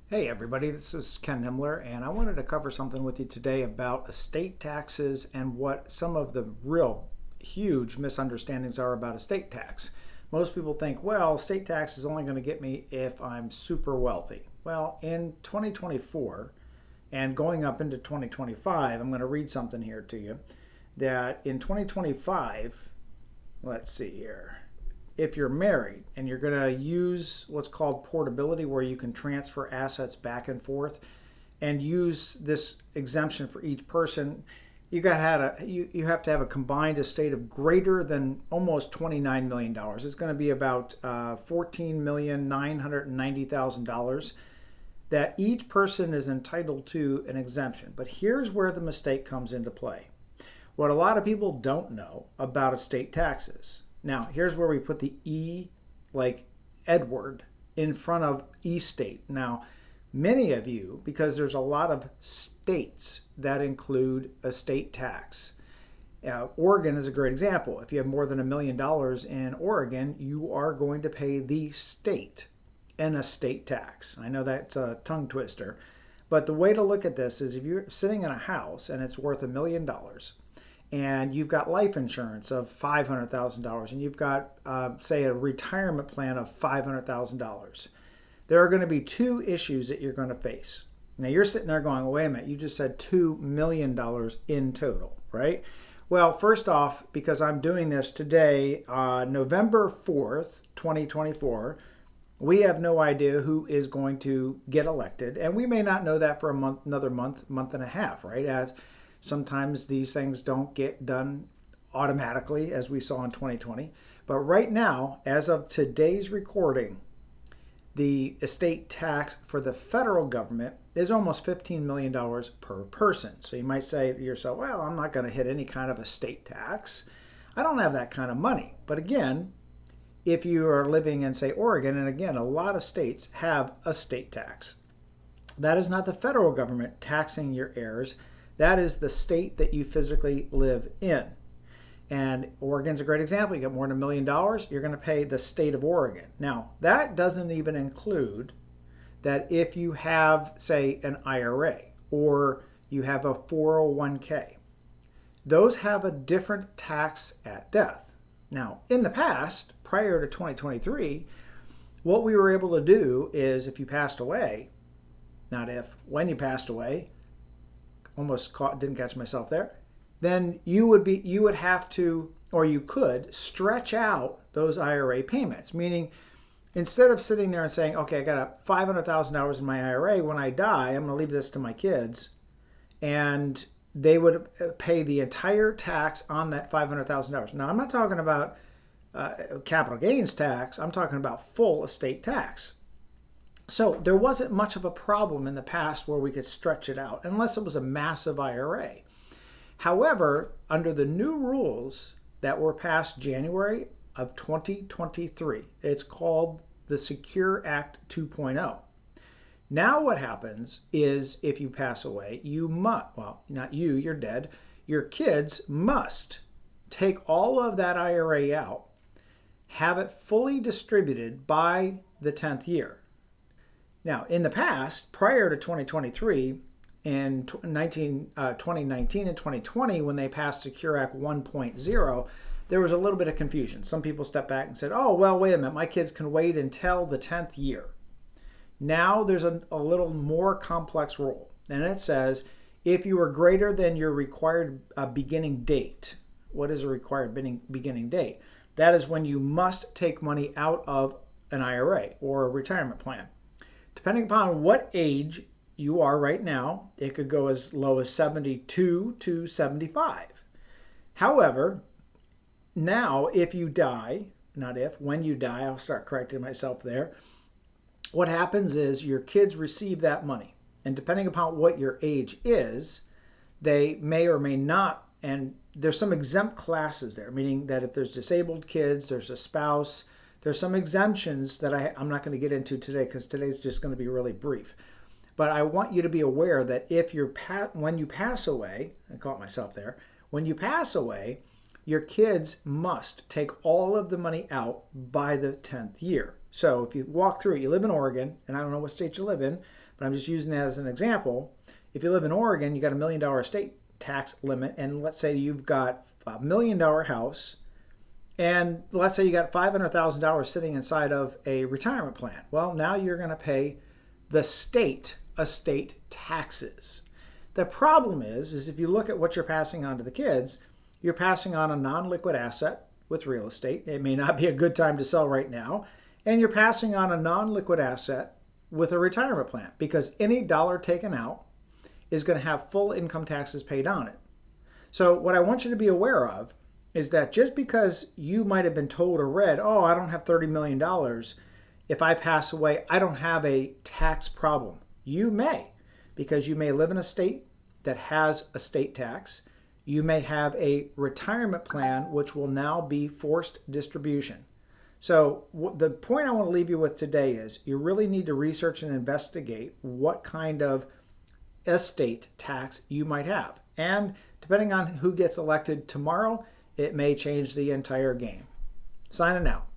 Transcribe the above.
Hey everybody, this is Ken Himmler, and I wanted to cover something with you today about estate taxes and what some of the real huge misunderstandings are about estate tax. Most people think, well, estate tax is only going to get me if I'm super wealthy. Well, in 2024 and going up into 2025, I'm going to read something here to you that in 2025, let's see here, if you're married and you're going to use what's called portability, where you can transfer assets back and forth and use this exemption for each person, you have to have a combined estate of greater than almost $29 million. It's going to be about $14,990,000 that each person is entitled to an exemption. But here's where the mistake comes into play. What a lot of people don't know about estate taxes. Now, here's where we put the E, like Edward, in front of estate. Now, many of you, because there's a lot of states that include estate tax. Oregon is a great example. If you have more than $1 million in Oregon, you are going to pay the state an estate tax. I know that's a tongue twister, but the way to look at this is if you're sitting in a house and it's worth $1 million, and you've got life insurance of $500,000, and you've got, say, a retirement plan of $500,000, there are going to be two issues that you're going to face. Now, you're sitting there going, wait a minute, you just said $2 million in total, right? Well, first off, because I'm doing this today, November 4th, 2024, we have no idea who is going to get elected, and we may not know that for another month and a half, right? As sometimes these things don't get done automatically, as we saw in 2020. But right now, as of today's recording, the estate tax for the federal government is almost $15 million per person. So you might say to yourself, well, I'm not going to hit any kind of estate tax. I don't have that kind of money. But again, if you are living in, say, Oregon, and again, a lot of states have a estate tax, that is not the federal government taxing your heirs. That is the state that you physically live in. And Oregon's a great example. You get more than $1 million, you're going to pay the state of Oregon. Now, that doesn't even include that if you have, say, an IRA or you have a 401k. Those have a different tax at death. Now, in the past, prior to 2023, what we were able to do is if you passed away, not if, when you passed away, didn't catch myself there, then you would have to, or you could stretch out those IRA payments, meaning instead of sitting there and saying, okay, I got $500,000 in my IRA, when I die, I'm going to leave this to my kids, and they would pay the entire tax on that $500,000. Now, I'm not talking about capital gains tax. I'm talking about full estate tax. So there wasn't much of a problem in the past where we could stretch it out, unless it was a massive IRA. However, under the new rules that were passed January of 2023, it's called the Secure Act 2.0. Now what happens is if you pass away, you must, well, not you, you're dead, your kids must take all of that IRA out, have it fully distributed by the 10th year. Now, in the past, prior to 2023, in 2019 and 2020, when they passed Secure Act 1.0, there was a little bit of confusion. Some people stepped back and said, oh, well, wait a minute, my kids can wait until the 10th year. Now there's a little more complex rule, and it says if you are greater than your required beginning date. What is a required beginning date? That is when you must take money out of an IRA or a retirement plan. Depending upon what age you are right now, it could go as low as 72 to 75. However, now if you die, not if, when you die, I'll start correcting myself there, what happens is your kids receive that money. And depending upon what your age is, they may or may not, and there's some exempt classes there, meaning that if there's disabled kids, there's a spouse, there's some exemptions that I'm not going to get into today because today's just going to be really brief. But I want you to be aware that when you pass away, I caught myself there, when you pass away, your kids must take all of the money out by the 10th year. So if you walk through it, you live in Oregon, and I don't know what state you live in, but I'm just using that as an example. If you live in Oregon, you got $1 million estate tax limit, and let's say you've got a $1 million house, and let's say you got $500,000 sitting inside of a retirement plan. Well, now you're going to pay the state estate taxes. The problem is if you look at what you're passing on to the kids, you're passing on a non-liquid asset with real estate. It may not be a good time to sell right now. And you're passing on a non-liquid asset with a retirement plan, because any dollar taken out is going to have full income taxes paid on it. So what I want you to be aware of is that just because you might have been told or read, oh, I don't have $30 million, if I pass away, I don't have a tax problem. You may, because you may live in a state that has a state tax. You may have a retirement plan, which will now be forced distribution. So the point I want to leave you with today is you really need to research and investigate what kind of estate tax you might have. And depending on who gets elected tomorrow, it may change the entire game. Signing out.